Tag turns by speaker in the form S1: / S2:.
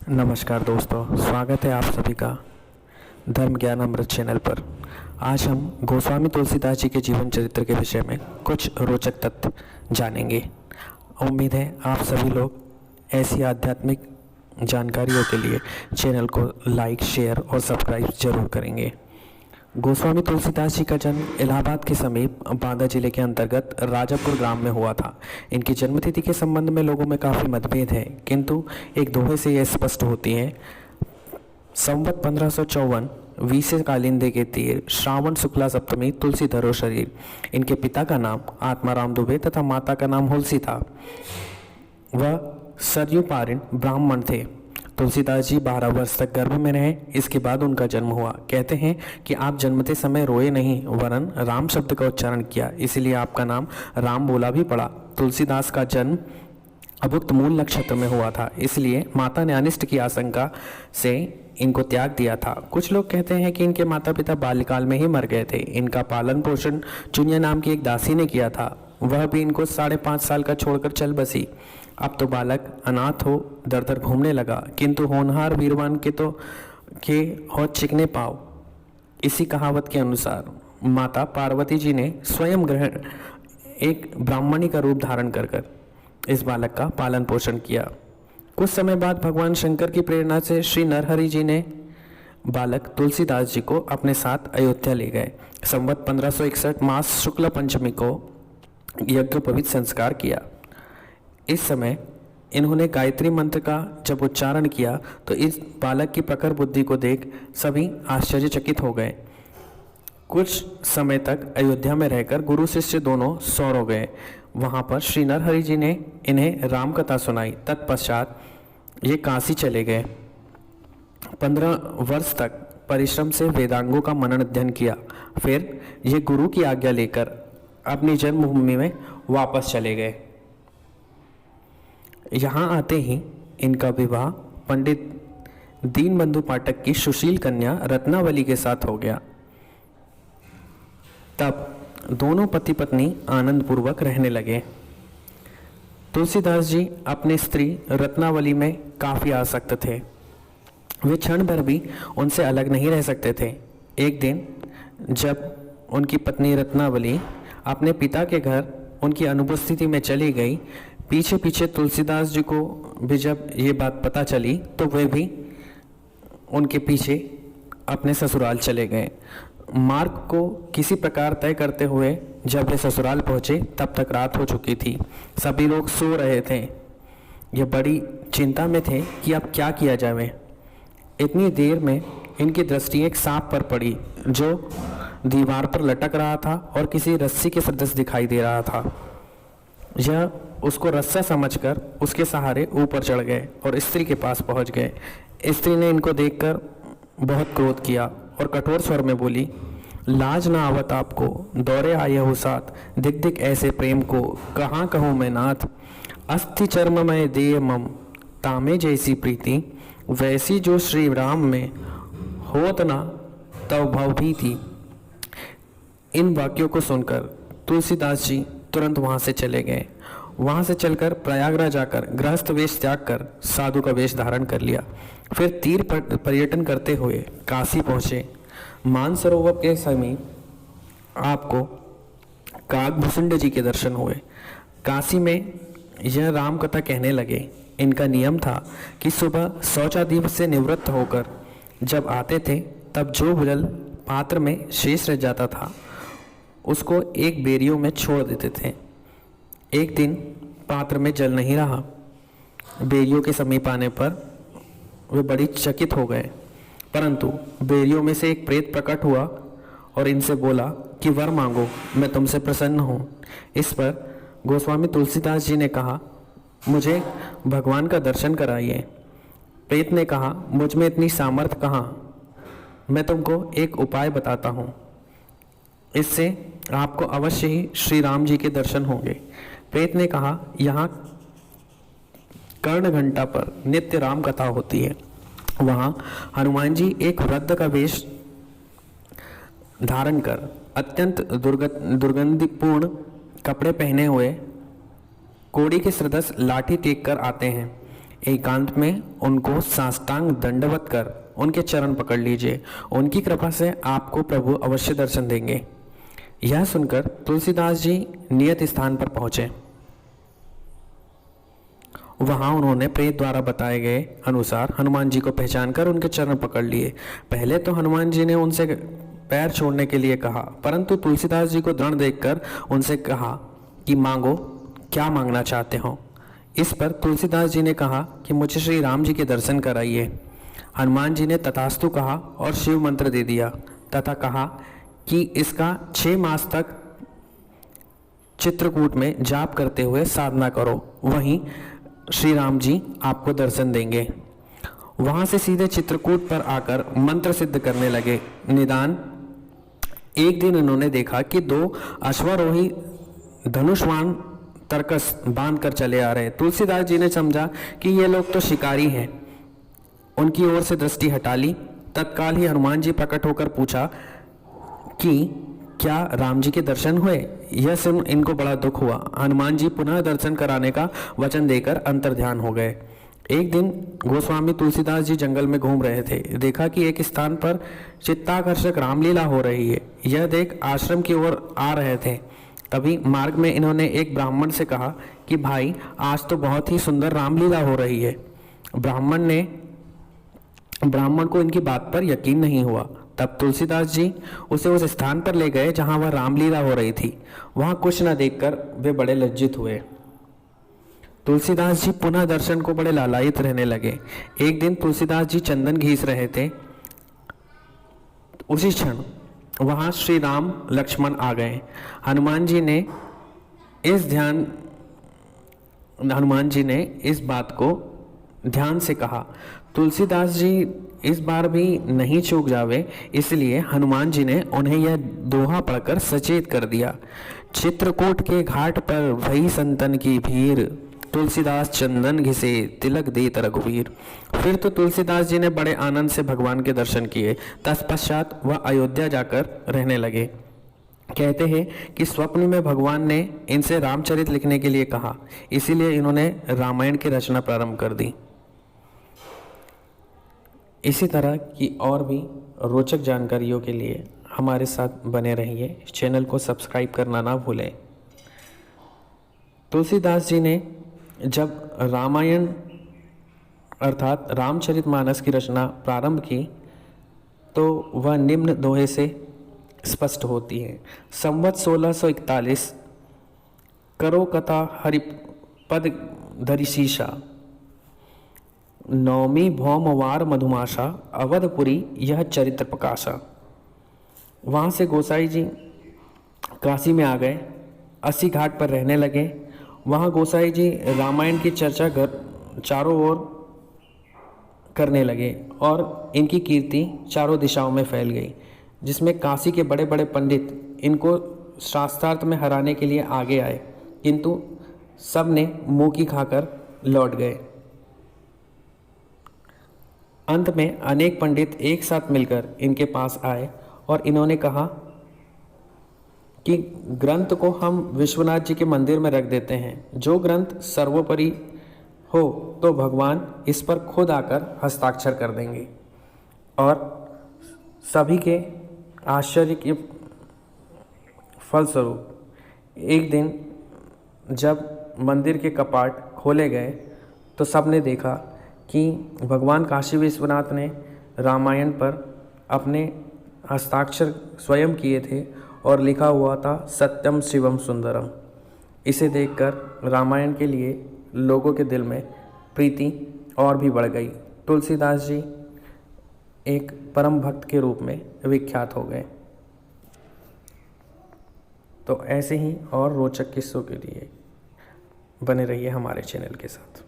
S1: नमस्कार दोस्तों, स्वागत है आप सभी का धर्म ज्ञान अमृत चैनल पर। आज हम गोस्वामी तुलसीदास जी के जीवन चरित्र के विषय में कुछ रोचक तथ्य जानेंगे। उम्मीद है आप सभी लोग ऐसी आध्यात्मिक जानकारियों के लिए चैनल को लाइक, शेयर और सब्सक्राइब जरूर करेंगे। गोस्वामी तुलसीदास जी का जन्म इलाहाबाद के समीप बांदा जिले के अंतर्गत राजापुर ग्राम में हुआ था। इनकी जन्मतिथि के संबंध में लोगों में काफ़ी मतभेद है, किंतु एक दोहे से यह स्पष्ट होती है। संवत 1554 वीसे कालिंदे के तीर श्रावण शुक्ला सप्तमी तुलसी धरो शरीर। इनके पिता का नाम आत्माराम दुबे तथा माता का नाम हुलसी था। वह सरयू पारिण ब्राह्मण थे। तुलसीदास जी 12 वर्ष तक गर्भ में रहे, इसके बाद उनका जन्म हुआ। कहते हैं कि आप जन्मते समय रोए नहीं, वरन राम शब्द का उच्चारण किया, इसलिए आपका नाम राम बोला भी पड़ा। तुलसीदास का जन्म अभुक्त मूल नक्षत्र में हुआ था, इसलिए माता ने अनिष्ट की आशंका से इनको त्याग दिया था। कुछ लोग कहते हैं कि इनके माता पिता बाल्यकाल में ही मर गए थे। इनका पालन पोषण चुनिया नाम की एक दासी ने किया था, वह भी इनको 5.5 साल का छोड़कर चल बसी। अब तो बालक अनाथ हो दर दर घूमने लगा, किंतु होनहार वीरवान के हो चिकने पाव। इसी कहावत के अनुसार माता पार्वती जी ने स्वयं ग्रहण एक ब्राह्मणी का रूप धारण कर इस बालक का पालन पोषण किया। कुछ समय बाद भगवान शंकर की प्रेरणा से श्री नरहरि जी ने बालक तुलसीदास जी को अपने साथ अयोध्या ले गए। संवत 1561 मास शुक्ल पंचमी को यज्ञोपवीत संस्कार किया। इस समय इन्होंने गायत्री मंत्र का जब उच्चारण किया तो इस बालक की प्रखर बुद्धि को देख सभी आश्चर्यचकित हो गए। कुछ समय तक अयोध्या में रहकर गुरु शिष्य दोनों सौर हो गए। वहाँ पर श्री नरहरि जी ने इन्हें राम कथा सुनाई। तत्पश्चात ये काशी चले गए। 15 वर्ष तक परिश्रम से वेदांगों का मनन अध्ययन किया। फिर ये गुरु की आज्ञा लेकर अपनी जन्मभूमि में वापस चले गए। यहाँ आते ही इनका विवाह पंडित दीनबंधु पाठक की सुशील कन्या रत्नावली के साथ हो गया। तब दोनों पति पत्नी आनंद पूर्वक रहने लगे। तुलसीदास जी अपनी स्त्री रत्नावली में काफ़ी आसक्त थे। वे क्षण भर भी उनसे अलग नहीं रह सकते थे। एक दिन जब उनकी पत्नी रत्नावली अपने पिता के घर उनकी अनुपस्थिति में चली गई, पीछे पीछे तुलसीदास जी को भी जब ये बात पता चली तो वे भी उनके पीछे अपने ससुराल चले गए। मार्ग को किसी प्रकार तय करते हुए जब वे ससुराल पहुँचे तब तक रात हो चुकी थी। सभी लोग सो रहे थे। ये बड़ी चिंता में थे कि अब क्या किया जाए। इतनी देर में इनकी दृष्टि एक सांप पर पड़ी जो दीवार पर लटक रहा था और किसी रस्सी के सदृश दिखाई दे रहा था। यह उसको रस्सा समझकर उसके सहारे ऊपर चढ़ गए और स्त्री के पास पहुंच गए। स्त्री ने इनको देखकर बहुत क्रोध किया और कठोर स्वर में बोली, लाज ना आवत आपको, दौरे आए हो साथ, दिख दिख ऐसे प्रेम को, कहाँ कहूँ मैं नाथ। अस्थि चर्ममय देह मम, तामे जैसी प्रीति, वैसी जो श्री राम में होत ना तव भव भीति। इन वाक्यों को सुनकर तुलसीदास जी तुरंत वहाँ से चले गए। वहाँ से चलकर प्रयागराज जाकर गृहस्थ वेश त्याग कर साधु का वेश धारण कर लिया। फिर तीर पर्यटन करते हुए काशी पहुँचे। मानसरोवर के समीप आपको काकभूषुंड जी के दर्शन हुए। काशी में यह राम कथा कहने लगे। इनका नियम था कि सुबह शौचादि से निवृत्त होकर जब आते थे तब जो जल पात्र में शेष रह जाता था उसको एक बेरियों में छोड़ देते थे। एक दिन पात्र में जल नहीं रहा। बेरियों के समीप आने पर वे बड़ी चकित हो गए, परंतु बेरियों में से एक प्रेत प्रकट हुआ और इनसे बोला कि वर मांगो, मैं तुमसे प्रसन्न हूँ। इस पर गोस्वामी तुलसीदास जी ने कहा, मुझे भगवान का दर्शन कराइए। प्रेत ने कहा, मुझ में इतनी सामर्थ्य कहाँ, मैं तुमको एक उपाय बताता हूँ, इससे आपको अवश्य ही श्री राम जी के दर्शन होंगे। प्रेत ने कहा, यहाँ कर्ण घंटा पर नित्य राम कथा होती है। वहाँ हनुमान जी एक वृद्ध का वेश धारण कर अत्यंत दुर्गंधपूर्ण कपड़े पहने हुए कोड़ी के सदृश लाठी टेक कर आते हैं। एकांत में उनको साष्टांग दंडवत कर उनके चरण पकड़ लीजिए, उनकी कृपा से आपको प्रभु अवश्य दर्शन देंगे। यह सुनकर तुलसीदास जी नियत स्थान पर पहुंचे। वहां उन्होंने प्रेत द्वारा बताए गए अनुसार हनुमान जी को पहचान कर उनके चरण पकड़ लिए। पहले तो हनुमान जी ने उनसे पैर छोड़ने के लिए कहा, परंतु तुलसीदास जी को दृढ़ देखकर उनसे कहा कि मांगो, क्या मांगना चाहते हो। इस पर तुलसीदास जी ने कहा कि मुझे श्री राम जी के दर्शन कराइए। हनुमान जी ने तथास्तु कहा और शिव मंत्र दे दिया तथा कहा कि इसका 6 मास तक चित्रकूट में जाप करते हुए साधना करो, वहीं श्री राम जी आपको दर्शन देंगे। वहां से सीधे चित्रकूट पर आकर मंत्र सिद्ध करने लगे। निदान एक दिन उन्होंने देखा कि 2 अश्वारोही धनुष्वान तरकस बांध कर चले आ रहे। तुलसीदास जी ने समझा कि ये लोग तो शिकारी हैं, उनकी ओर से दृष्टि हटा ली। तत्काल ही हनुमान जी प्रकट होकर पूछा कि क्या राम जी के दर्शन हुए। यह सुन इनको बड़ा दुख हुआ। हनुमान जी पुनः दर्शन कराने का वचन देकर अंतर्ध्यान हो गए। एक दिन गोस्वामी तुलसीदास जी जंगल में घूम रहे थे। देखा कि एक स्थान पर चित्ताकर्षक रामलीला हो रही है। यह देख आश्रम की ओर आ रहे थे। तभी मार्ग में इन्होंने एक ब्राह्मण से कहा कि भाई, आज तो बहुत ही सुंदर रामलीला हो रही है। ब्राह्मण को इनकी बात पर यकीन नहीं हुआ। तब तुलसीदास जी उसे उस स्थान पर ले गए जहां वह रामलीला हो रही थी। वहां कुछ न देखकर वे बड़े लज्जित हुए। तुलसीदास जी पुनः दर्शन को बड़े लालायित रहने लगे। एक दिन तुलसीदास जी चंदन घीस रहे थे। उसी क्षण वहां श्री राम लक्ष्मण आ गए। हनुमान जी ने इस बात को ध्यान से कहा। तुलसीदास जी इस बार भी नहीं चूक जावे, इसलिए हनुमान जी ने उन्हें यह दोहा पढ़कर सचेत कर दिया। चित्रकूट के घाट पर भई संतन की भीड़, तुलसीदास चंदन घिसे तिलक देत रघुवीर। फिर तो तुलसीदास जी ने बड़े आनंद से भगवान के दर्शन किए। तत्पश्चात वह अयोध्या जाकर रहने लगे। कहते हैं कि स्वप्न में भगवान ने इनसे रामचरित लिखने के लिए कहा, इसीलिए इन्होंने रामायण की रचना प्रारंभ कर दी। इसी तरह की और भी रोचक जानकारियों के लिए हमारे साथ बने रहिए। चैनल को सब्सक्राइब करना ना भूलें। तुलसीदास जी ने जब रामायण अर्थात रामचरितमानस की रचना प्रारंभ की तो वह निम्न दोहे से स्पष्ट होती है। संवत 1641 करो कथा हरिपद धरि शीशा, नवमी भौमवार मधुमाशा, अवधपुरी यह चरित्र प्रकाशा। वहाँ से गोसाई जी काशी में आ गए, 80 घाट पर रहने लगे। वहाँ गोसाई जी रामायण की चर्चा चारों ओर करने लगे और इनकी कीर्ति चारों दिशाओं में फैल गई, जिसमें काशी के बड़े बड़े पंडित इनको शास्त्रार्थ में हराने के लिए आगे आए, किंतु सब ने मुँह की खाकर लौट गए। अंत में अनेक पंडित एक साथ मिलकर इनके पास आए और इन्होंने कहा कि ग्रंथ को हम विश्वनाथ जी के मंदिर में रख देते हैं। जो ग्रंथ सर्वोपरि हो तो भगवान इस पर खुद आकर हस्ताक्षर कर देंगे। और सभी के आश्चर्य के फलस्वरूप एक दिन जब मंदिर के कपाट खोले गए तो सबने देखा कि भगवान काशी विश्वनाथ ने रामायण पर अपने हस्ताक्षर स्वयं किए थे और लिखा हुआ था सत्यम शिवम सुंदरम। इसे देखकर रामायण के लिए लोगों के दिल में प्रीति और भी बढ़ गई। तुलसीदास जी एक परम भक्त के रूप में विख्यात हो गए। तो ऐसे ही और रोचक किस्सों के लिए बने रहिए हमारे चैनल के साथ।